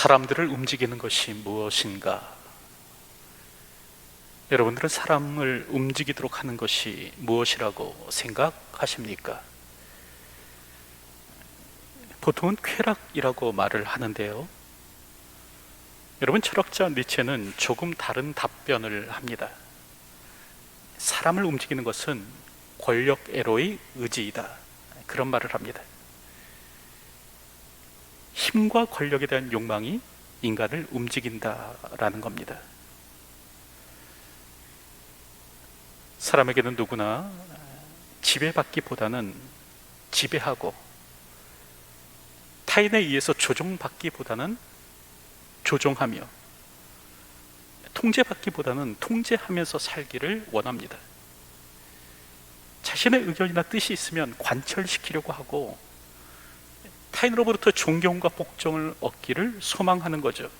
사람들을 움직이는 것이 무엇인가? 여러분들은 사람을 움직이도록 하는 것이 무엇이라고 생각하십니까? 보통은 쾌락이라고 말을 하는데요. 여러분, 철학자 니체는 조금 다른 답변을 합니다. 사람을 움직이는 것은 권력애로의 의지이다, 그런 말을 합니다. 힘과 권력에 대한 욕망이 인간을 움직인다라는 겁니다. 사람에게는 누구나 지배받기보다는 지배하고, 타인에 의해서 조종받기보다는 조종하며, 통제받기보다는 통제하면서 살기를 원합니다. 자신의 의견이나 뜻이 있으면 관철시키려고 하고, 타인으로부터 존경과 복종을 얻기를 소망하는 거죠.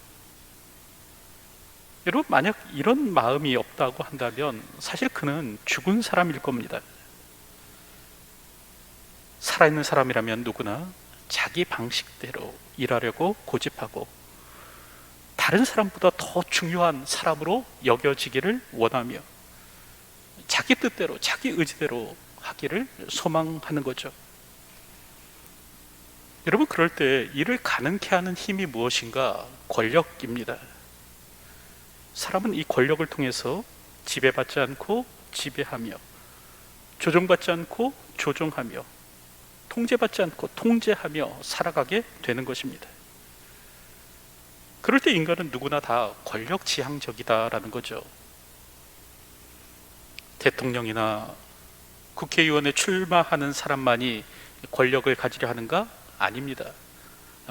여러분, 만약 이런 마음이 없다고 한다면 사실 그는 죽은 사람일 겁니다. 살아있는 사람이라면 누구나 자기 방식대로 일하려고 고집하고, 다른 사람보다 더 중요한 사람으로 여겨지기를 원하며, 자기 뜻대로, 자기 의지대로 하기를 소망하는 거죠. 여러분, 그럴 때 이를 가능케 하는 힘이 무엇인가? 권력입니다. 사람은 이 권력을 통해서 지배받지 않고 지배하며, 조종받지 않고 조종하며, 통제받지 않고 통제하며 살아가게 되는 것입니다. 그럴 때 인간은 누구나 다 권력지향적이다라는 거죠. 대통령이나 국회의원에 출마하는 사람만이 권력을 가지려 하는가? 아닙니다.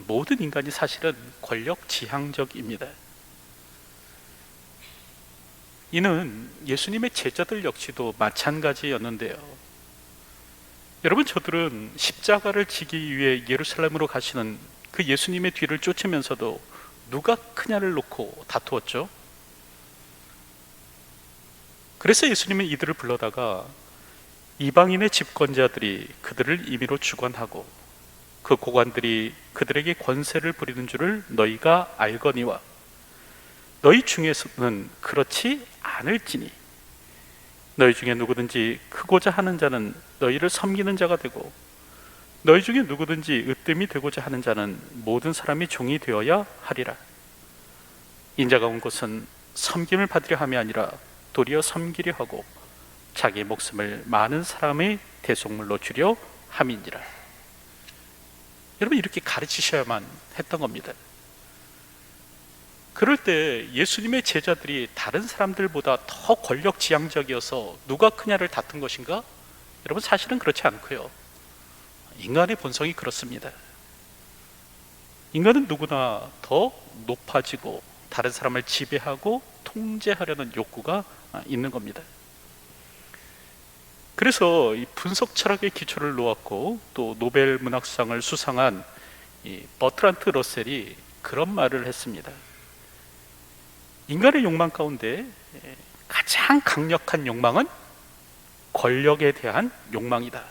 모든 인간이 사실은 권력지향적입니다. 이는 예수님의 제자들 역시도 마찬가지였는데요. 여러분, 저들은 십자가를 지기 위해 예루살렘으로 가시는 그 예수님의 뒤를 쫓으면서도 누가 크냐를 놓고 다투었죠. 그래서 예수님은 이들을 불러다가 이방인의 집권자들이 그들을 임의로 주관하고, 그 고관들이 그들에게 권세를 부리는 줄을 너희가 알거니와 너희 중에서는 그렇지 않을지니, 너희 중에 누구든지 크고자 하는 자는 너희를 섬기는 자가 되고, 너희 중에 누구든지 으뜸이 되고자 하는 자는 모든 사람이 종이 되어야 하리라. 인자가 온 것은 섬김을 받으려 함이 아니라 도리어 섬기려 하고 자기 목숨을 많은 사람의 대속물로 주려 함이니라. 여러분, 이렇게 가르치셔야만 했던 겁니다. 그럴 때 예수님의 제자들이 다른 사람들보다 더 권력지향적이어서 누가 크냐를 다툰 것인가? 여러분, 사실은 그렇지 않고요. 인간의 본성이 그렇습니다. 인간은 누구나 더 높아지고 다른 사람을 지배하고 통제하려는 욕구가 있는 겁니다. 그래서 이 분석 철학의 기초를 놓았고 또 노벨 문학상을 수상한 이 버트란트 러셀이 그런 말을 했습니다. 인간의 욕망 가운데 가장 강력한 욕망은 권력에 대한 욕망이다.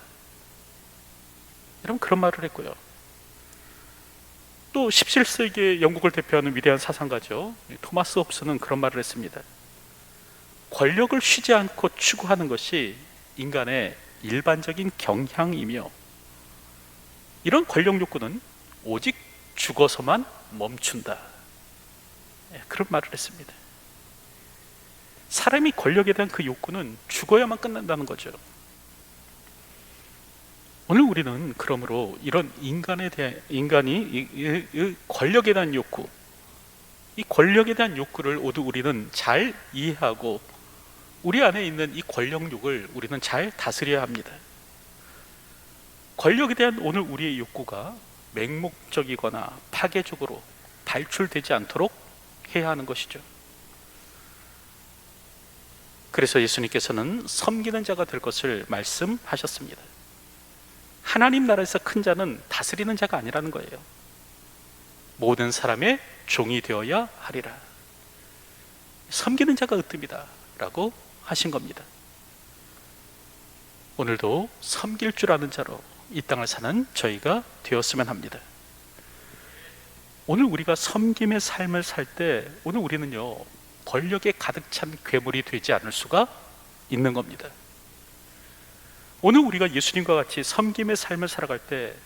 여러분, 그런 말을 했고요. 또 17세기 영국을 대표하는 위대한 사상가죠, 토마스 홉스는 그런 말을 했습니다. 권력을 쉬지 않고 추구하는 것이 인간의 일반적인 경향이며, 이런 권력 욕구는 오직 죽어서만 멈춘다. 그런 말을 했습니다. 사람이 권력에 대한 그 욕구는 죽어야만 끝난다는 거죠. 오늘 우리는 그러므로 이런 인간이 이 권력에 대한 욕구, 이 권력에 대한 욕구를 모두 우리는 잘 이해하고 우리 안에 있는 이 권력욕을 우리는 잘 다스려야 합니다. 권력에 대한 오늘 우리의 욕구가 맹목적이거나 파괴적으로 발출되지 않도록 해야 하는 것이죠. 그래서 예수님께서는 섬기는 자가 될 것을 말씀하셨습니다. 하나님 나라에서 큰 자는 다스리는 자가 아니라는 거예요. 모든 사람의 종이 되어야 하리라. 섬기는 자가 으뜸이다 라고 하신 겁니다. 오늘도 섬길 줄 아는 자로 이 땅을 사는 저희가 되었으면 합니다. 오늘 우리가 섬김의 삶을 살 때 오늘 우리는요, 권력에 가득 찬 괴물이 되지 않을 수가 있는 겁니다. 오늘 우리가 예수님과 같이 섬김의 삶을 살아갈 때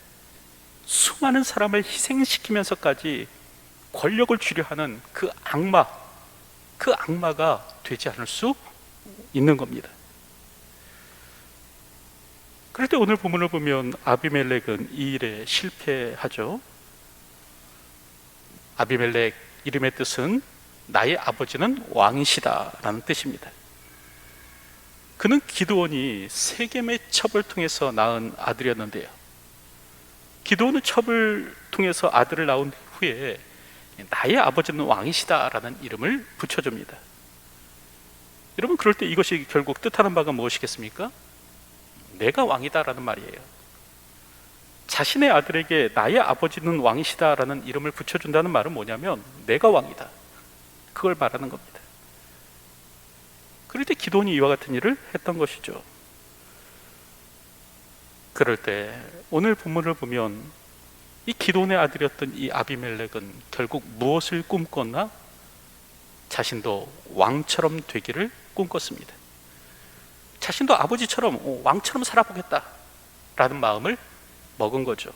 수많은 사람을 희생시키면서까지 권력을 주려 하는 그 악마가 되지 않을 수 있는 겁니다. 그럴 때 오늘 본문을 보면 아비멜렉은 이 일에 실패하죠. 아비멜렉 이름의 뜻은 나의 아버지는 왕이시다 라는 뜻입니다. 그는 기드온이 세겜의 첩을 통해서 낳은 아들이었는데요, 기드온은 첩을 통해서 아들을 낳은 후에 나의 아버지는 왕이시다 라는 이름을 붙여줍니다. 여러분, 그럴 때 이것이 결국 뜻하는 바가 무엇이겠습니까? 내가 왕이다 라는 말이에요. 자신의 아들에게 나의 아버지는 왕이시다 라는 이름을 붙여준다는 말은 뭐냐면 내가 왕이다, 그걸 말하는 겁니다. 그럴 때 기드온이 이와 같은 일을 했던 것이죠. 그럴 때 오늘 본문을 보면 이 기드온의 아들이었던 이 아비멜렉은 결국 무엇을 꿈꿨나? 자신도 왕처럼 되기를 꿈꿨습니다. 자신도 아버지처럼 왕처럼 살아보겠다 라는 마음을 먹은 거죠.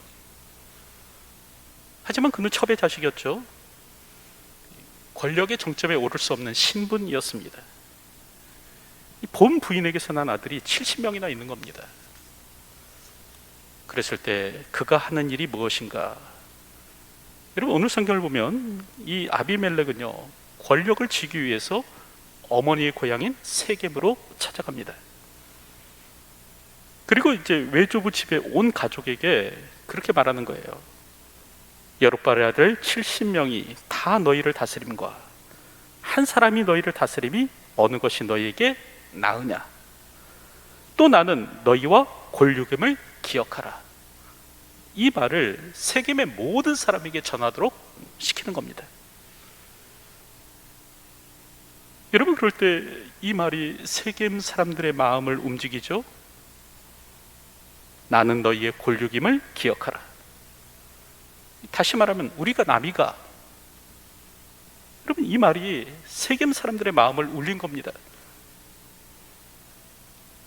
하지만 그는 첩의 자식이었죠. 권력의 정점에 오를 수 없는 신분이었습니다. 이 본 부인에게서 난 아들이 70명이나 있는 겁니다. 그랬을 때 그가 하는 일이 무엇인가? 여러분, 오늘 성경을 보면 이 아비멜렉은요, 권력을 쥐기 위해서 어머니의 고향인 세겜으로 찾아갑니다. 그리고 이제 외조부 집에 온 가족에게 그렇게 말하는 거예요. 여룻바의 아들 70명이 다 너희를 다스림과 한 사람이 너희를 다스림이 어느 것이 너희에게 나으냐? 또 나는 너희와 골육임을 기억하라. 이 말을 세겜의 모든 사람에게 전하도록 시키는 겁니다. 여러분, 그럴 때 이 말이 세겜 사람들의 마음을 움직이죠. 나는 너희의 골육임을 기억하라. 다시 말하면 우리가 남이가. 여러분, 이 말이 세겜 사람들의 마음을 울린 겁니다.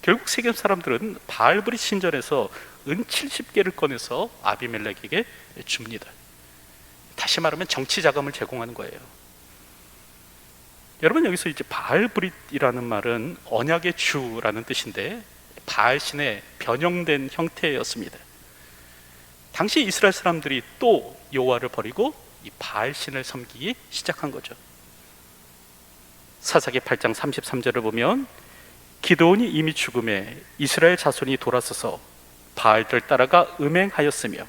결국 세겜 사람들은 바알브릿 신전에서 은 70개를 꺼내서 아비멜렉에게 줍니다. 다시 말하면 정치 자금을 제공하는 거예요. 여러분, 여기서 이제 바알브릿이라는 말은 언약의 주라는 뜻인데 바알신의 변형된 형태였습니다. 당시 이스라엘 사람들이 또 여호와를 버리고 이 바알신을 섬기기 시작한 거죠. 사사기 8장 33절을 보면 기드온이 이미 죽음에 이스라엘 자손이 돌아서서 바알들 따라가 음행하였으며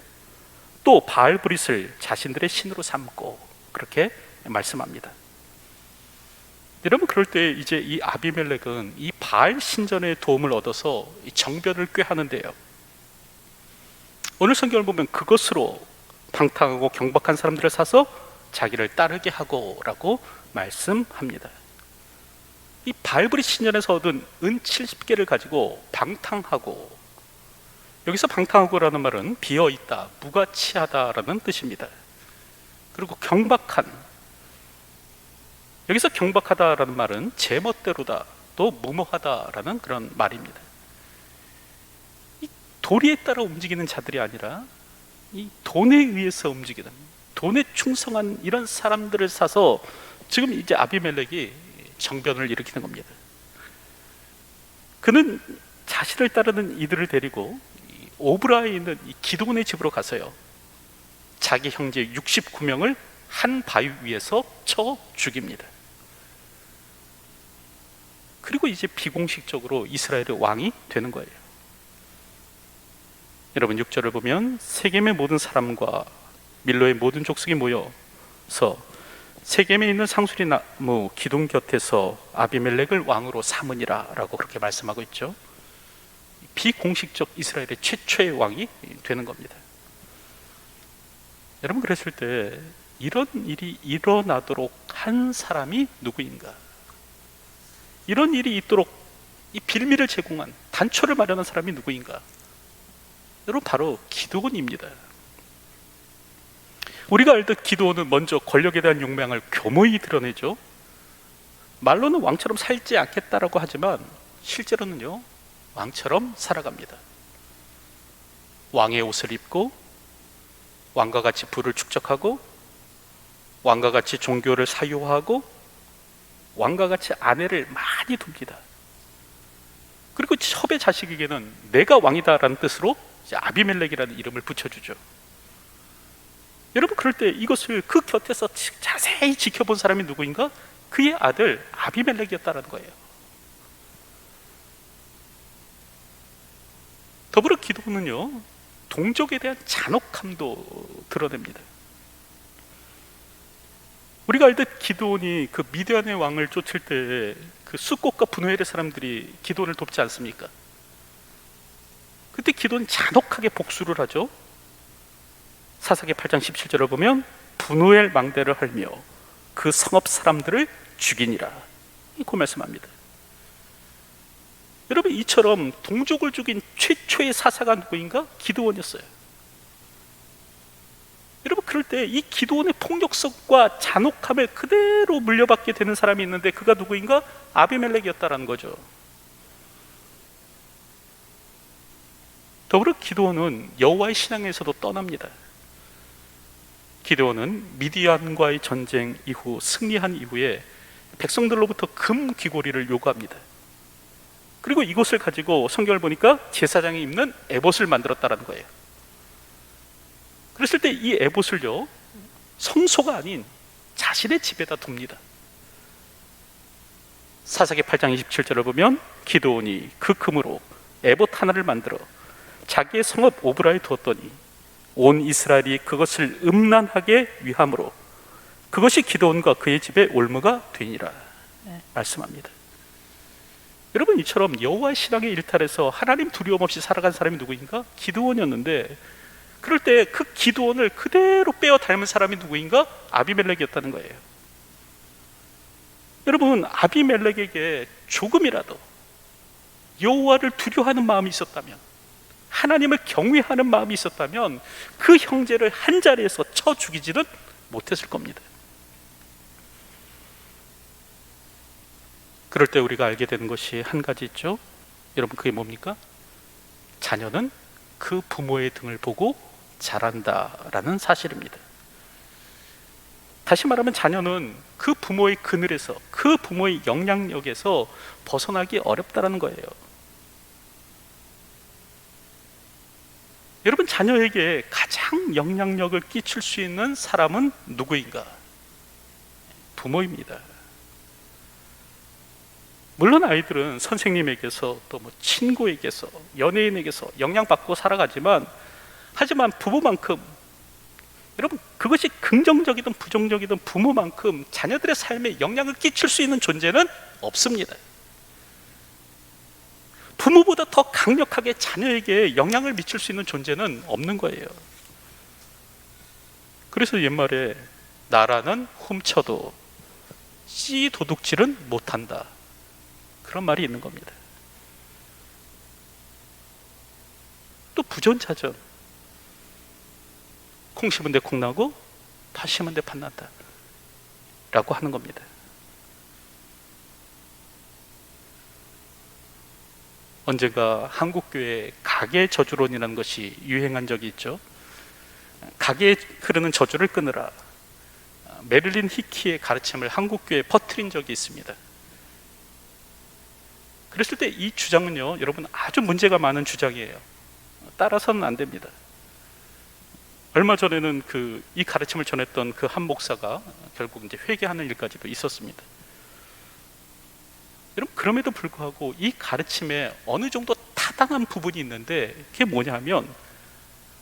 또 바알브릿을 자신들의 신으로 삼고, 그렇게 말씀합니다. 여러분, 그럴 때 이제 이 아비멜렉은 이 바알 신전의 도움을 얻어서 이 정변을 꾀하는데요, 오늘 성경을 보면 그것으로 방탕하고 경박한 사람들을 사서 자기를 따르게 하고 라고 말씀합니다. 이 바알브릿 신전에서 얻은 은 70개를 가지고 방탕하고, 여기서 방탕하고라는 말은 비어있다, 무가치하다라는 뜻입니다. 그리고 경박한, 여기서 경박하다라는 말은 제멋대로다, 또 무모하다라는 그런 말입니다. 이 도리에 따라 움직이는 자들이 아니라 이 돈에 의해서 움직이는, 돈에 충성한 이런 사람들을 사서 지금 이제 아비멜렉이 정변을 일으키는 겁니다. 그는 자신을 따르는 이들을 데리고 오브라에 있는 이 기드온의 집으로 가서요, 자기 형제 69명을 한 바위 위에서 쳐 죽입니다. 그리고 이제 비공식적으로 이스라엘의 왕이 되는 거예요. 여러분, 6절을 보면 세겜의 모든 사람과 밀로의 모든 족속이 모여서 세겜에 있는 상수리 나무 기둥 곁에서 아비멜렉을 왕으로 삼으니라 라고 그렇게 말씀하고 있죠. 비공식적 이스라엘의 최초의 왕이 되는 겁니다. 여러분, 그랬을 때 이런 일이 일어나도록 한 사람이 누구인가? 이런 일이 있도록 이 빌미를 제공한, 단초를 마련한 사람이 누구인가? 여러분, 바로 기드온입니다. 우리가 알듯 기드온은 먼저 권력에 대한 욕망을 교묘히 드러내죠. 말로는 왕처럼 살지 않겠다라고 하지만 실제로는요, 왕처럼 살아갑니다. 왕의 옷을 입고 왕과 같이 부를 축적하고 왕과 같이 종교를 사유하고 왕과 같이 아내를 많이 둡니다. 그리고 첩의 자식에게는 내가 왕이다라는 뜻으로 이제 아비멜렉이라는 이름을 붙여주죠. 여러분, 그럴 때 이것을 그 곁에서 자세히 지켜본 사람이 누구인가? 그의 아들 아비멜렉이었다는 거예요. 더불어 기도는요, 동족에 대한 잔혹함도 드러냅니다. 우리가 알듯 기드온이 그 미디안의 왕을 쫓을 때 그 숫꽃과 분회엘의 사람들이 기드온을 돕지 않습니까? 그때 기드온이 잔혹하게 복수를 하죠. 사사기 8장 17절을 보면 분회엘 망대를 헐며 그 성읍 사람들을 죽이니라, 그 말씀합니다. 여러분, 이처럼 동족을 죽인 최초의 사사가 누구인가? 기드온이었어요. 여러분, 그럴 때 이 기드온의 폭력성과 잔혹함을 그대로 물려받게 되는 사람이 있는데 그가 누구인가? 아비멜렉이었다라는 거죠. 더불어 기드온은 여호와의 신앙에서도 떠납니다. 기드온은 미디안과의 전쟁 이후 승리한 이후에 백성들로부터 금 귀고리를 요구합니다. 그리고 이것을 가지고 성경을 보니까 제사장이 입는 에봇을 만들었다라는 거예요. 그랬을 때 이 에봇을요, 성소가 아닌 자신의 집에다 둡니다. 사사기 8장 27절을 보면 기드온이 그 금으로 에봇 하나를 만들어 자기의 성읍 오브라에 두었더니 온 이스라엘이 그것을 음란하게 위함으로 그것이 기드온과 그의 집의 올무가 되니라 말씀합니다. 여러분, 이처럼 여호와의 신앙의 일탈에서 하나님 두려움 없이 살아간 사람이 누구인가? 기드온이었는데, 그럴 때 그 기드온을 그대로 빼어 닮은 사람이 누구인가? 아비멜렉이었다는 거예요. 여러분, 아비멜렉에게 조금이라도 여호와를 두려워하는 마음이 있었다면, 하나님을 경외하는 마음이 있었다면 그 형제를 한 자리에서 쳐 죽이지는 못했을 겁니다. 그럴 때 우리가 알게 되는 것이 한 가지 있죠. 여러분, 그게 뭡니까? 자녀는 그 부모의 등을 보고 자란다라는 사실입니다. 다시 말하면 자녀는 그 부모의 그늘에서, 그 부모의 영향력에서 벗어나기 어렵다는 거예요. 여러분, 자녀에게 가장 영향력을 끼칠 수 있는 사람은 누구인가? 부모입니다. 물론 아이들은 선생님에게서 또 뭐 친구에게서 연예인에게서 영향받고 살아가지만, 하지만 부모만큼, 여러분, 그것이 긍정적이든 부정적이든 부모만큼 자녀들의 삶에 영향을 끼칠 수 있는 존재는 없습니다. 부모보다 더 강력하게 자녀에게 영향을 미칠 수 있는 존재는 없는 거예요. 그래서 옛말에 나라는 훔쳐도 씨 도둑질은 못한다, 그런 말이 있는 겁니다. 또 부전자전, 콩 심은 데 콩 나고 팥 심은 데 팥 난다 라고 하는 겁니다. 언젠가 한국교회에 가계 저주론이라는 것이 유행한 적이 있죠. 가계에 흐르는 저주를 끊으라, 메릴린 히키의 가르침을 한국교회에 퍼뜨린 적이 있습니다. 그랬을 때 이 주장은요, 여러분, 아주 문제가 많은 주장이에요. 따라서는 안 됩니다. 얼마 전에는 이 가르침을 전했던 그 한 목사가 결국 이제 회개하는 일까지도 있었습니다. 여러분, 그럼에도 불구하고 이 가르침에 어느 정도 타당한 부분이 있는데, 그게 뭐냐면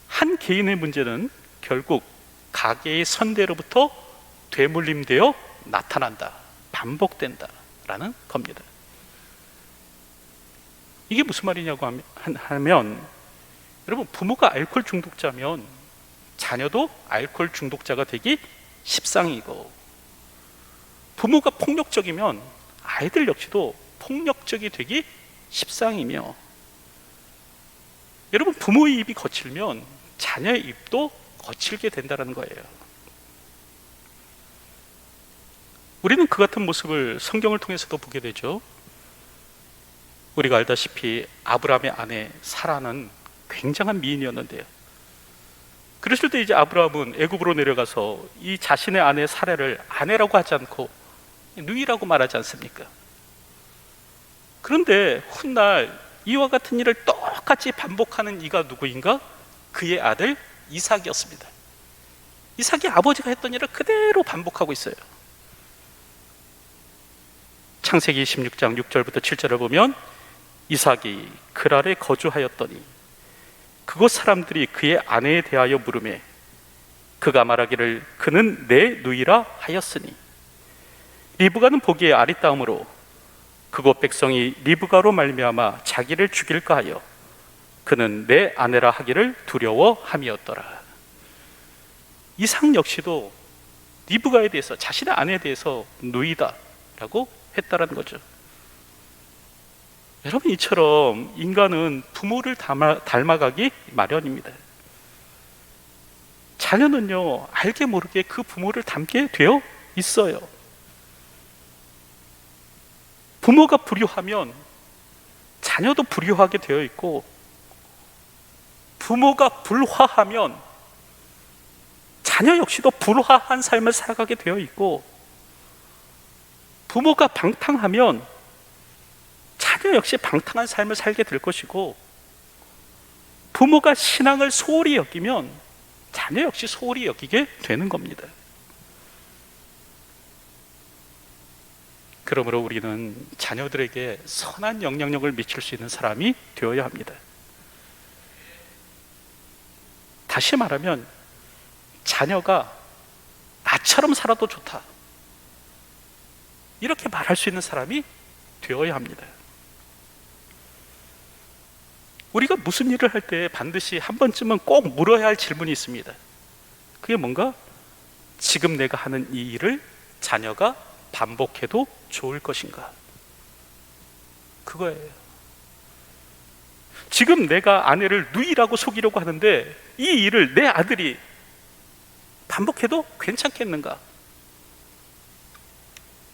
한 개인의 문제는 결국 가계의 선대로부터 되물림되어 나타난다, 반복된다 라는 겁니다. 이게 무슨 말이냐고 하면, 여러분, 부모가 알코올 중독자면 자녀도 알코올 중독자가 되기 십상이고, 부모가 폭력적이면 아이들 역시도 폭력적이 되기 십상이며, 여러분, 부모의 입이 거칠면 자녀의 입도 거칠게 된다는 거예요. 우리는 그 같은 모습을 성경을 통해서도 보게 되죠. 우리가 알다시피 아브라함의 아내 사라는 굉장한 미인이었는데요. 그랬을 때 이제 아브라함은 애굽으로 내려가서 이 자신의 아내 사라를 아내라고 하지 않고 누이라고 말하지 않습니까? 그런데 훗날 이와 같은 일을 똑같이 반복하는 이가 누구인가? 그의 아들 이삭이었습니다. 이삭이 아버지가 했던 일을 그대로 반복하고 있어요. 창세기 16장 6절부터 7절을 보면 이삭이 그랄에 거주하였더니 그곳 사람들이 그의 아내에 대하여 물으매 그가 말하기를 그는 내 누이라 하였으니 리브가는 보기에 아리따움으로 그곳 백성이 리브가로 말미암아 자기를 죽일까 하여 그는 내 아내라 하기를 두려워함이었더라. 이삭 역시도 리브가에 대해서 자신의 아내에 대해서 누이다라고 했다라는 거죠. 여러분, 이처럼 인간은 부모를 닮아가기 마련입니다. 자녀는요, 알게 모르게 그 부모를 닮게 되어 있어요. 부모가 불효하면 자녀도 불효하게 되어 있고, 부모가 불화하면 자녀 역시도 불화한 삶을 살아가게 되어 있고, 부모가 방탕하면 자녀 역시 방탕한 삶을 살게 될 것이고, 부모가 신앙을 소홀히 여기면 자녀 역시 소홀히 여기게 되는 겁니다. 그러므로 우리는 자녀들에게 선한 영향력을 미칠 수 있는 사람이 되어야 합니다. 다시 말하면 자녀가 나처럼 살아도 좋다, 이렇게 말할 수 있는 사람이 되어야 합니다. 우리가 무슨 일을 할 때 반드시 한 번쯤은 꼭 물어야 할 질문이 있습니다. 그게 뭔가? 지금 내가 하는 이 일을 자녀가 반복해도 좋을 것인가? 그거예요. 지금 내가 아내를 누이라고 속이려고 하는데 이 일을 내 아들이 반복해도 괜찮겠는가?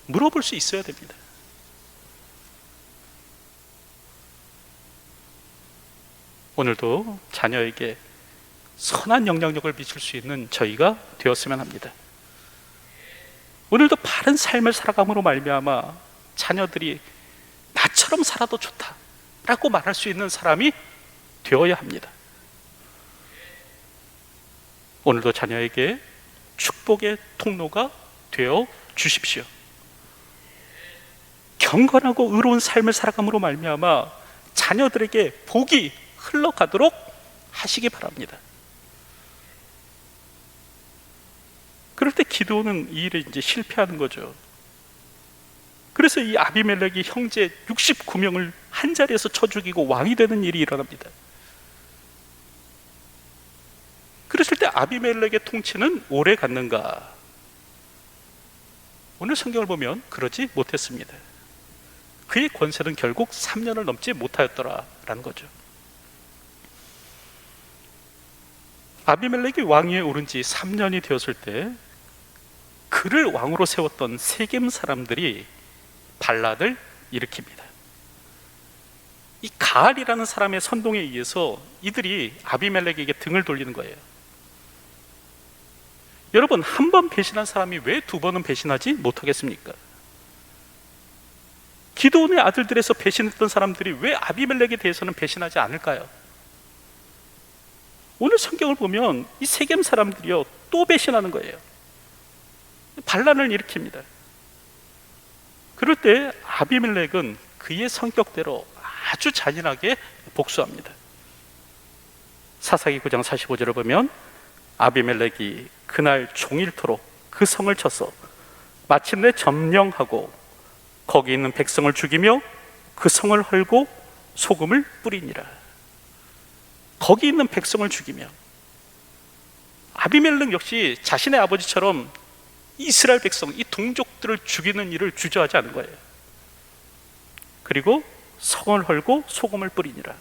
물어볼 수 있어야 됩니다. 오늘도 자녀에게 선한 영향력을 미칠 수 있는 저희가 되었으면 합니다. 오늘도 바른 삶을 살아감으로 말미암아 자녀들이 나처럼 살아도 좋다라고 말할 수 있는 사람이 되어야 합니다. 오늘도 자녀에게 축복의 통로가 되어 주십시오. 경건하고 의로운 삶을 살아감으로 말미암아 자녀들에게 복이 흘러가도록 하시기 바랍니다. 그럴 때 기드온은 이 일에 이제 실패하는 거죠. 그래서 이 아비멜렉이 형제 69명을 한 자리에서 쳐 죽이고 왕이 되는 일이 일어납니다. 그랬을 때 아비멜렉의 통치는 오래 갔는가? 오늘 성경을 보면 그러지 못했습니다. 그의 권세는 결국 3년을 넘지 못하였더라라는 거죠. 아비멜렉이 왕위에 오른 지 3년이 되었을 때 그를 왕으로 세웠던 세겜 사람들이 반란을 일으킵니다. 이 가알이라는 사람의 선동에 의해서 이들이 아비멜렉에게 등을 돌리는 거예요. 여러분, 한 번 배신한 사람이 왜 두 번은 배신하지 못하겠습니까? 기드온의 아들들에서 배신했던 사람들이 왜 아비멜렉에 대해서는 배신하지 않을까요? 오늘 성경을 보면 이 세겜 사람들이요 또 배신하는 거예요. 반란을 일으킵니다. 그럴 때 아비멜렉은 그의 성격대로 아주 잔인하게 복수합니다. 사사기 9장 45절을 보면 아비멜렉이 그날 종일토록 그 성을 쳐서 마침내 점령하고 거기 있는 백성을 죽이며 그 성을 헐고 소금을 뿌리니라. 거기 있는 백성을 죽이며, 아비멜렉 역시 자신의 아버지처럼 이스라엘 백성, 이 동족들을 죽이는 일을 주저하지 않은 거예요. 그리고 성을 헐고 소금을 뿌리니라.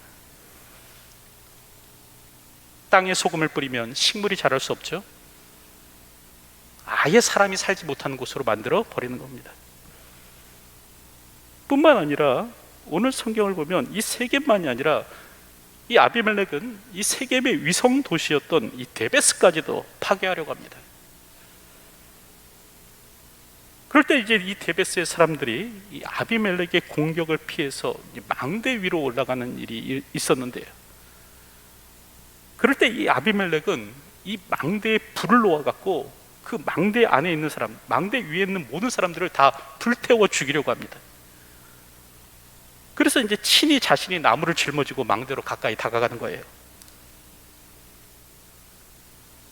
땅에 소금을 뿌리면 식물이 자랄 수 없죠. 아예 사람이 살지 못하는 곳으로 만들어 버리는 겁니다. 뿐만 아니라 오늘 성경을 보면 이 세겜만이 아니라 이 아비멜렉은 이 세겜의 위성 도시였던 이 데베스까지도 파괴하려고 합니다. 그럴 때 이제 이 데베스의 사람들이 이 아비멜렉의 공격을 피해서 망대 위로 올라가는 일이 있었는데요. 그럴 때 이 아비멜렉은 이 망대에 불을 놓아갖고 그 망대 안에 있는 사람, 망대 위에 있는 모든 사람들을 다 불태워 죽이려고 합니다. 그래서 이제 친히 자신이 나무를 짊어지고 망대로 가까이 다가가는 거예요.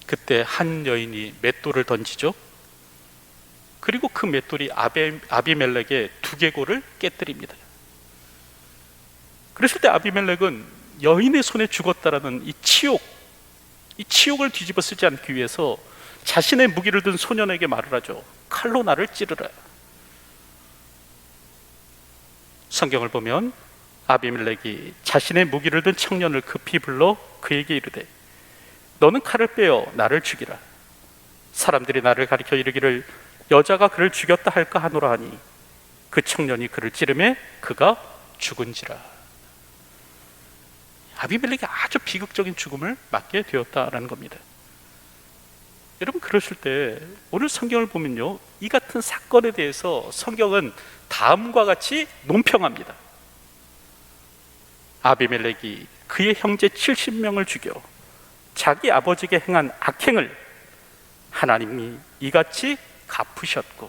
그때 한 여인이 맷돌을 던지죠. 그리고 그 맷돌이 아비멜렉의 두개골을 깨뜨립니다. 그랬을 때 아비멜렉은 여인의 손에 죽었다라는 이 치욕을 뒤집어 쓰지 않기 위해서 자신의 무기를 든 소년에게 말을 하죠. 칼로 나를 찌르라. 성경을 보면 아비멜렉이 자신의 무기를 든 청년을 급히 불러 그에게 이르되 너는 칼을 빼어 나를 죽이라. 사람들이 나를 가리켜 이르기를 여자가 그를 죽였다 할까 하노라 하니 그 청년이 그를 찌르매 그가 죽은지라. 아비멜렉이 아주 비극적인 죽음을 맞게 되었다라는 겁니다. 여러분, 그러실 때 오늘 성경을 보면요, 이 같은 사건에 대해서 성경은 다음과 같이 논평합니다. 아비멜렉이 그의 형제 70명을 죽여 자기 아버지에게 행한 악행을 하나님이 이같이 갚으셨고,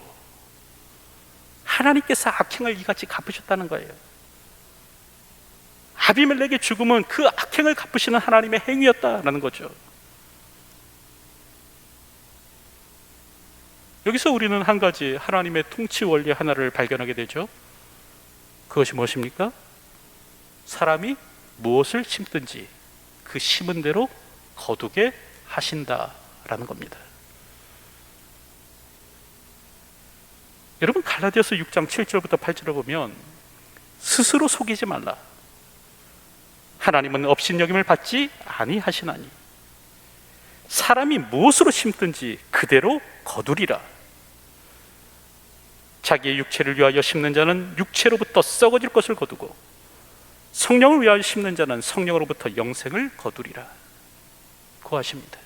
하나님께서 악행을 이같이 갚으셨다는 거예요. 아비멜렉의 죽음은 그 악행을 갚으시는 하나님의 행위였다라는 거죠. 여기서 우리는 한 가지 하나님의 통치 원리 하나를 발견하게 되죠. 그것이 무엇입니까? 사람이 무엇을 심든지 그 심은 대로 거두게 하신다라는 겁니다. 여러분, 갈라디아서 6장 7절부터 8절을 보면 스스로 속이지 말라. 하나님은 업신여김을 받지 아니하시나니 사람이 무엇으로 심든지 그대로 거두리라. 자기의 육체를 위하여 심는 자는 육체로부터 썩어질 것을 거두고 성령을 위하여 심는 자는 성령으로부터 영생을 거두리라 고 하십니다.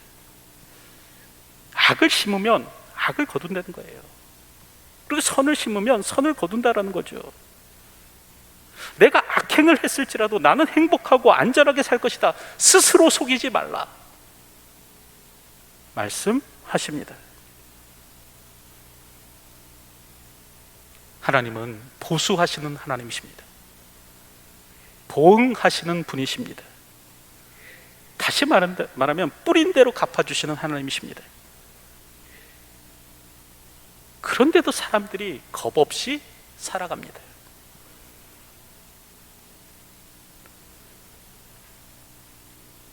악을 심으면 악을 거둔다는 거예요. 그리고 선을 심으면 선을 거둔다라는 거죠. 내가 악행을 했을지라도 나는 행복하고 안전하게 살 것이다, 스스로 속이지 말라 말씀하십니다. 하나님은 보수하시는 하나님이십니다. 보응하시는 분이십니다. 다시 말하면 뿌린 대로 갚아주시는 하나님이십니다. 그런데도 사람들이 겁없이 살아갑니다.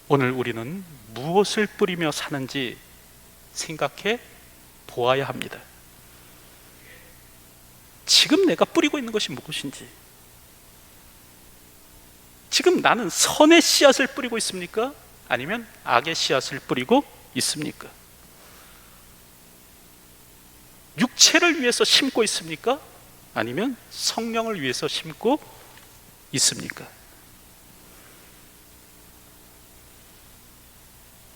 오늘 우리는 무엇을 뿌리며 사는지 생각해 보아야 합니다. 지금 내가 뿌리고 있는 것이 무엇인지, 지금 나는 선의 씨앗을 뿌리고 있습니까? 아니면 악의 씨앗을 뿌리고 있습니까? 육체를 위해서 심고 있습니까? 아니면 성령을 위해서 심고 있습니까?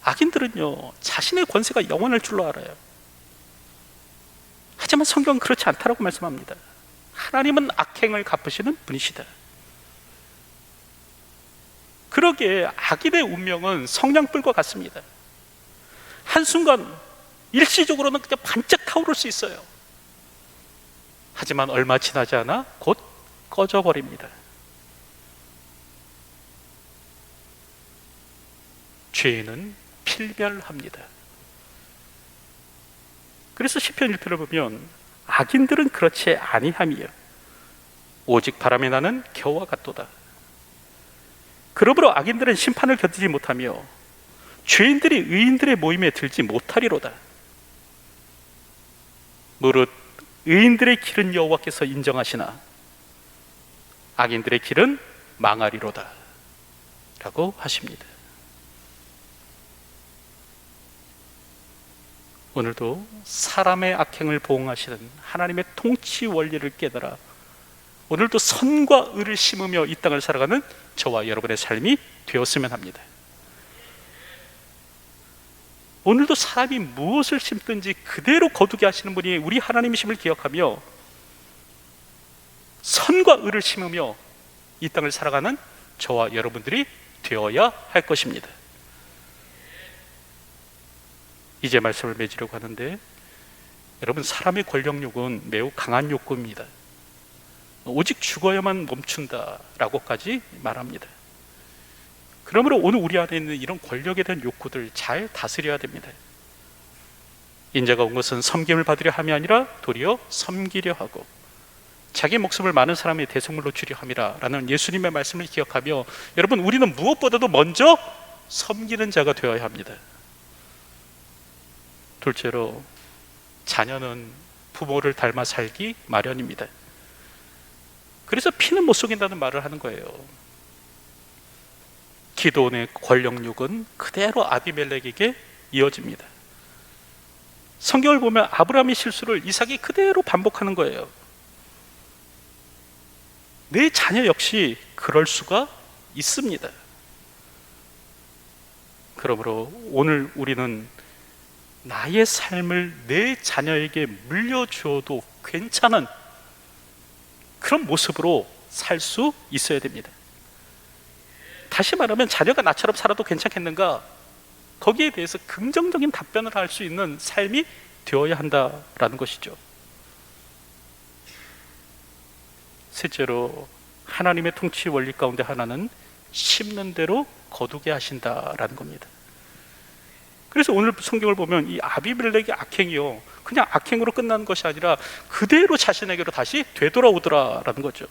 악인들은요, 자신의 권세가 영원할 줄로 알아요. 하지만 성경은 그렇지 않다라고 말씀합니다. 하나님은 악행을 갚으시는 분이시다. 그러기에 악인의 운명은 성냥불과 같습니다. 한순간 일시적으로는 그냥 반짝 타오를 수 있어요. 하지만 얼마 지나지 않아 곧 꺼져버립니다. 죄인은 필멸합니다. 그래서 시편 1편을 보면 악인들은 그렇지 아니함이요 오직 바람에 나는 겨와 같도다. 그러므로 악인들은 심판을 견디지 못하며 죄인들이 의인들의 모임에 들지 못하리로다. 무릇 의인들의 길은 여호와께서 인정하시나 악인들의 길은 망하리로다 라고 하십니다. 오늘도 사람의 악행을 보응하시는 하나님의 통치 원리를 깨달아 오늘도 선과 의를 심으며 이 땅을 살아가는 저와 여러분의 삶이 되었으면 합니다. 오늘도 사람이 무엇을 심든지 그대로 거두게 하시는 분이 우리 하나님이심을 기억하며 선과 의를 심으며 이 땅을 살아가는 저와 여러분들이 되어야 할 것입니다. 이제 말씀을 맺으려고 하는데, 여러분, 사람의 권력욕은 매우 강한 욕구입니다. 오직 죽어야만 멈춘다라고까지 말합니다. 그러므로 오늘 우리 안에 있는 이런 권력에 대한 욕구들 잘 다스려야 됩니다. 인자가 온 것은 섬김을 받으려 함이 아니라 도리어 섬기려 하고 자기 목숨을 많은 사람의 대속물로 주려 함이라 라는 예수님의 말씀을 기억하며, 여러분, 우리는 무엇보다도 먼저 섬기는 자가 되어야 합니다. 둘째로, 자녀는 부모를 닮아 살기 마련입니다. 그래서 피는 못 속인다는 말을 하는 거예요. 기드온의 권력욕은 그대로 아비멜렉에게 이어집니다. 성경을 보면 아브라함의 실수를 이삭이 그대로 반복하는 거예요. 내 자녀 역시 그럴 수가 있습니다. 그러므로 오늘 우리는 나의 삶을 내 자녀에게 물려주어도 괜찮은 그런 모습으로 살 수 있어야 됩니다. 다시 말하면 자녀가 나처럼 살아도 괜찮겠는가? 거기에 대해서 긍정적인 답변을 할 수 있는 삶이 되어야 한다라는 것이죠. 셋째로, 하나님의 통치 원리 가운데 하나는 심는 대로 거두게 하신다라는 겁니다. 그래서 오늘 성경을 보면 이 아비멜렉의 악행이요, 그냥 악행으로 끝나는 것이 아니라 그대로 자신에게로 다시 되돌아오더라라는 거죠.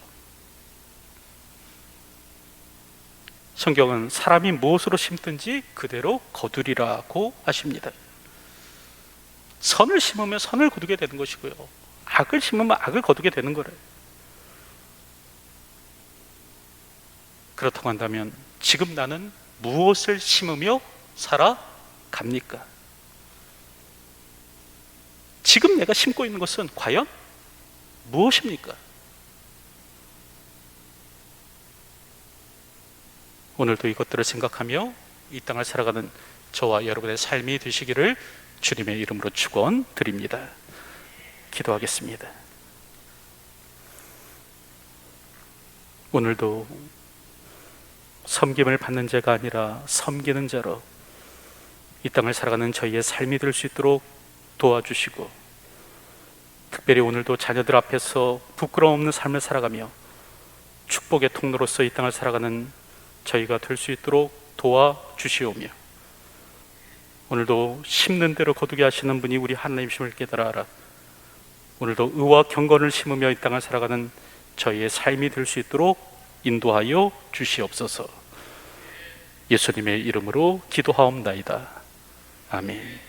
성경은 사람이 무엇으로 심든지 그대로 거두리라고 하십니다. 선을 심으면 선을 거두게 되는 것이고요, 악을 심으면 악을 거두게 되는 거래요. 그렇다고 한다면 지금 나는 무엇을 심으며 살아갑니까? 지금 내가 심고 있는 것은 과연 무엇입니까? 오늘도 이것들을 생각하며 이 땅을 살아가는 저와 여러분의 삶이 되시기를 주님의 이름으로 축원드립니다. 기도하겠습니다. 오늘도 섬김을 받는 자가 아니라 섬기는 자로 이 땅을 살아가는 저희의 삶이 될 수 있도록 도와주시고, 특별히 오늘도 자녀들 앞에서 부끄러움 없는 삶을 살아가며 축복의 통로로서 이 땅을 살아가는 저희가 될 수 있도록 도와주시오며, 오늘도 심는 대로 거두게 하시는 분이 우리 하나님이심을 깨달아 오늘도 의와 경건을 심으며 이 땅을 살아가는 저희의 삶이 될 수 있도록 인도하여 주시옵소서. 예수님의 이름으로 기도하옵나이다. 아멘.